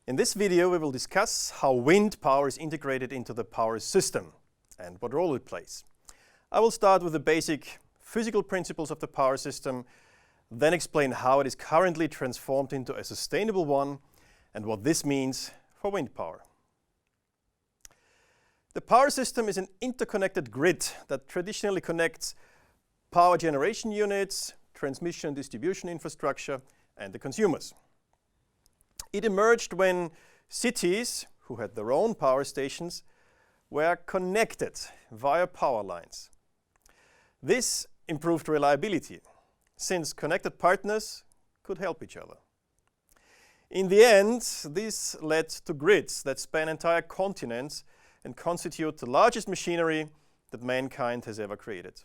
In this video, we will discuss how wind power is integrated into the power system and what role it plays. I will start with the basic physical principles of the power system, then explain how it is currently transformed into a sustainable one and what this means for wind power. The power system is an interconnected grid that traditionally connects power generation units, transmission and distribution infrastructure, and the consumers. It emerged when cities, who had their own power stations, were connected via power lines. This improved reliability, since connected partners could help each other. In the end, this led to grids that span entire continents and constitute the largest machinery that mankind has ever created.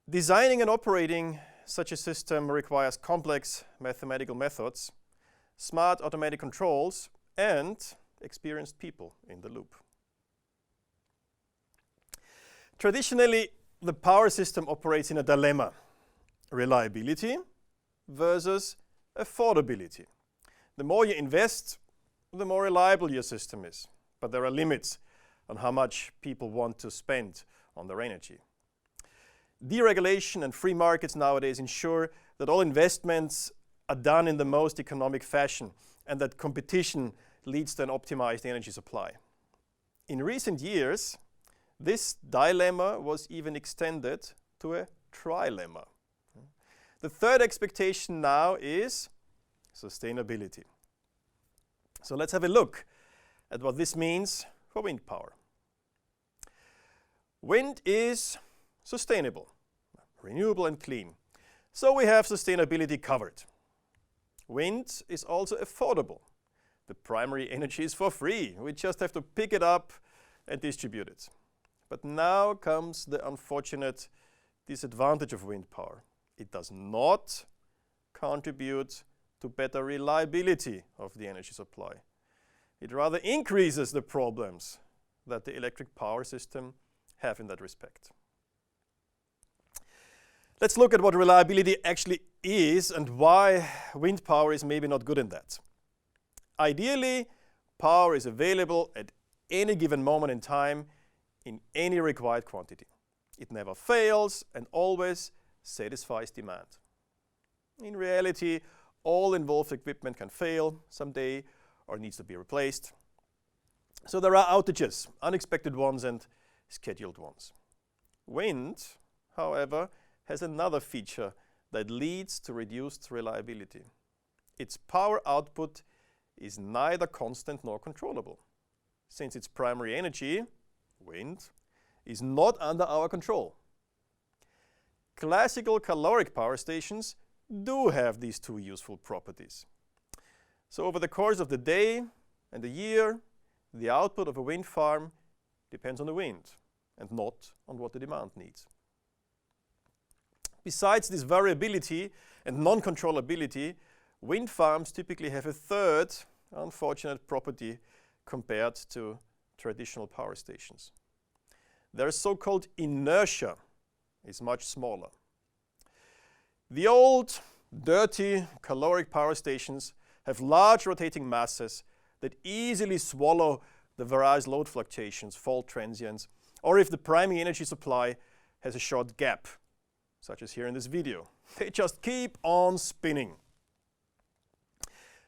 Designing and operating such a system requires complex mathematical methods, smart automatic controls, and experienced people in the loop. Traditionally, the power system operates in a dilemma: reliability versus affordability. The more you invest, the more reliable your system is. But there are limits on how much people want to spend on their energy. Deregulation and free markets nowadays ensure that all investments are done in the most economic fashion and that competition leads to an optimized energy supply. In recent years, this dilemma was even extended to a trilemma. The third expectation now is sustainability. So let's have a look at what this means for wind power. Wind is sustainable, renewable and clean. So we have sustainability covered. Wind is also affordable. The primary energy is for free. We just have to pick it up and distribute it. But now comes the unfortunate disadvantage of wind power. It does not contribute to better reliability of the energy supply. It rather increases the problems that the electric power system have in that respect. Let's look at what reliability actually is and why wind power is maybe not good in that. Ideally, power is available at any given moment in time in any required quantity. It never fails and always satisfies demand. In reality, all involved equipment can fail someday or needs to be replaced. So there are outages, unexpected ones and scheduled ones. Wind, however, has another feature that leads to reduced reliability. Its power output is neither constant nor controllable, since its primary energy, wind, is not under our control. Classical caloric power stations do have these two useful properties. So over the course of the day and the year, the output of a wind farm depends on the wind and not on what the demand needs. Besides this variability and non-controllability, wind farms typically have a third unfortunate property compared to traditional power stations. Their so-called inertia is much smaller. The old, dirty caloric power stations have large rotating masses that easily swallow the various load fluctuations, fault transients, or if the primary energy supply has a short gap, such as here in this video. They just keep on spinning.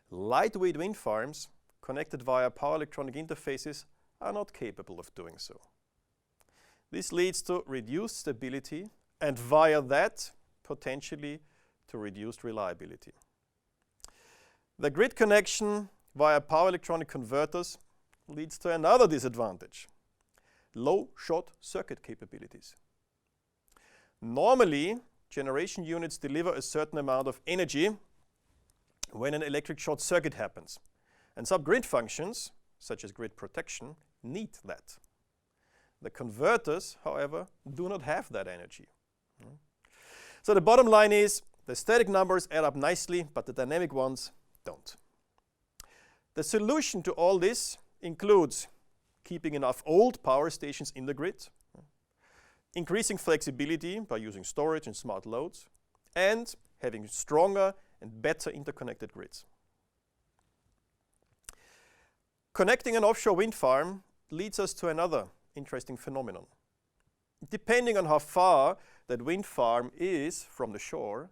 Lightweight wind farms connected via power electronic interfaces are not capable of doing so. This leads to reduced stability and via that, potentially to reduced reliability. The grid connection via power electronic converters leads to another disadvantage: low short circuit capabilities. Normally, generation units deliver a certain amount of energy when an electric short circuit happens. And sub-grid functions, such as grid protection, need that. The converters, however, do not have that energy. So the bottom line is, the static numbers add up nicely, but the dynamic ones don't. The solution to all this includes keeping enough old power stations in the grid, increasing flexibility by using storage and smart loads, and having stronger and better interconnected grids. Connecting an offshore wind farm leads us to another interesting phenomenon. Depending on how far that wind farm is from the shore,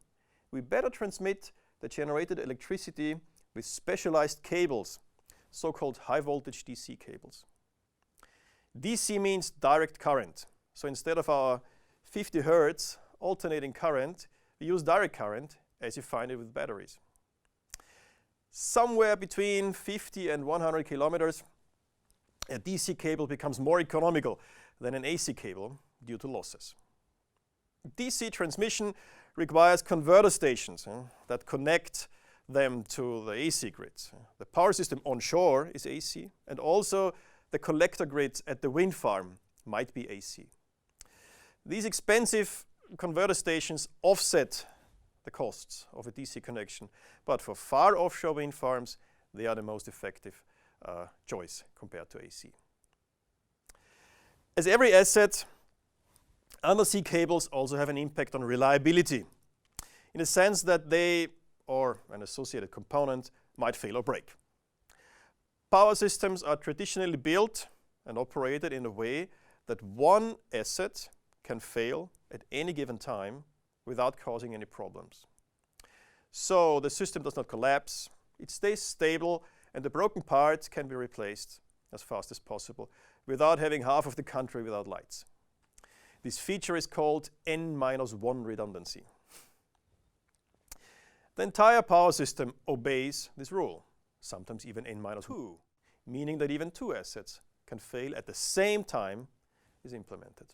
we better transmit the generated electricity with specialized cables, so-called high-voltage DC cables. DC means direct current. So instead of our 50 Hertz alternating current, we use direct current as you find it with batteries. Somewhere between 50 and 100 kilometers, a DC cable becomes more economical than an AC cable due to losses. DC transmission requires converter stations that connect them to the AC grids. The power system onshore is AC, and also the collector grids at the wind farm might be AC. These expensive converter stations offset the costs of a DC connection, but for far offshore wind farms, they are the most effective choice compared to AC. As every asset, undersea cables also have an impact on reliability, in the sense that they, or an associated component, might fail or break. Power systems are traditionally built and operated in a way that one asset can fail at any given time without causing any problems. So the system does not collapse, it stays stable, and the broken parts can be replaced as fast as possible without having half of the country without lights. This feature is called N-1 redundancy. The entire power system obeys this rule, sometimes even N-2, meaning that even two assets can fail at the same time is implemented.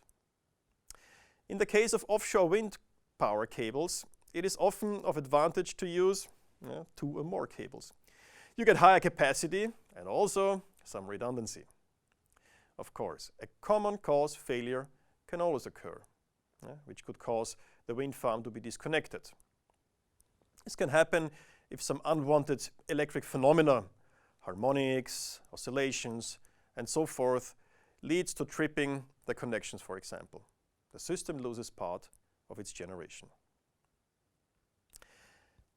In the case of offshore wind power cables, it is often of advantage to use two or more cables. You get higher capacity and also some redundancy. Of course, a common cause failure can always occur, which could cause the wind farm to be disconnected. This can happen if some unwanted electric phenomena, harmonics, oscillations, and so forth, leads to tripping the connections, for example. The system loses part of its generation.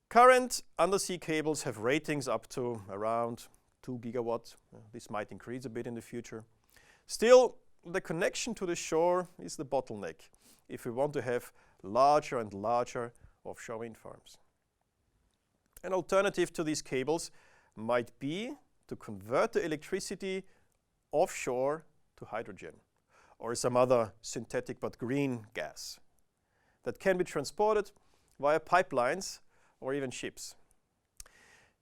Current undersea cables have ratings up to around 2 gigawatts. This might increase a bit in the future. Still, the connection to the shore is the bottleneck if we want to have larger and larger offshore wind farms. An alternative to these cables might be to convert the electricity offshore to hydrogen or some other synthetic but green gas that can be transported via pipelines or even ships.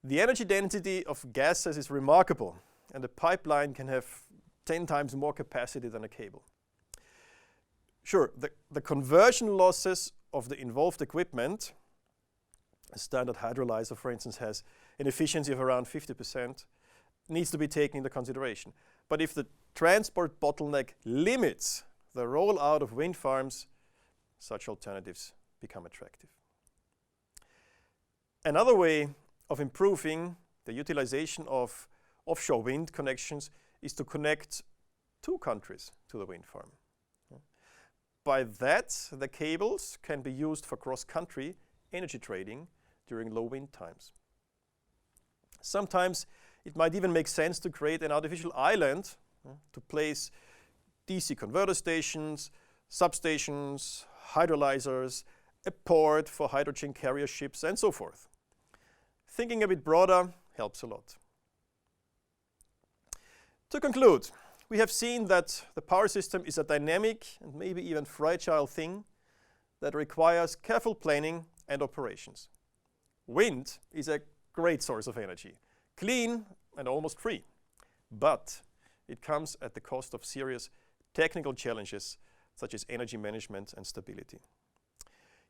The energy density of gases is remarkable, and a pipeline can have 10 times more capacity than a cable. Sure, the conversion losses of the involved equipment, a standard hydrolyzer, for instance, has an efficiency of around 50%, needs to be taken into consideration. But if the transport bottleneck limits the rollout of wind farms, such alternatives become attractive. Another way of improving the utilization of offshore wind connections is to connect two countries to the wind farm. By that, the cables can be used for cross-country energy trading during low wind times. Sometimes it might even make sense to create an artificial island to place DC converter stations, substations, hydrolyzers, a port for hydrogen carrier ships, and so forth. Thinking a bit broader helps a lot. To conclude, we have seen that the power system is a dynamic and maybe even fragile thing that requires careful planning and operations. Wind is a great source of energy, clean and almost free, but it comes at the cost of serious technical challenges such as energy management and stability.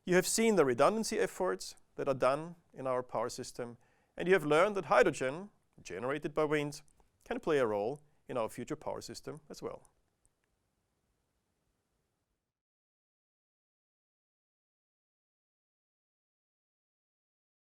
You have seen the redundancy efforts that are done in our power system, and you have learned that hydrogen, generated by wind, can play a role in our future power system as well.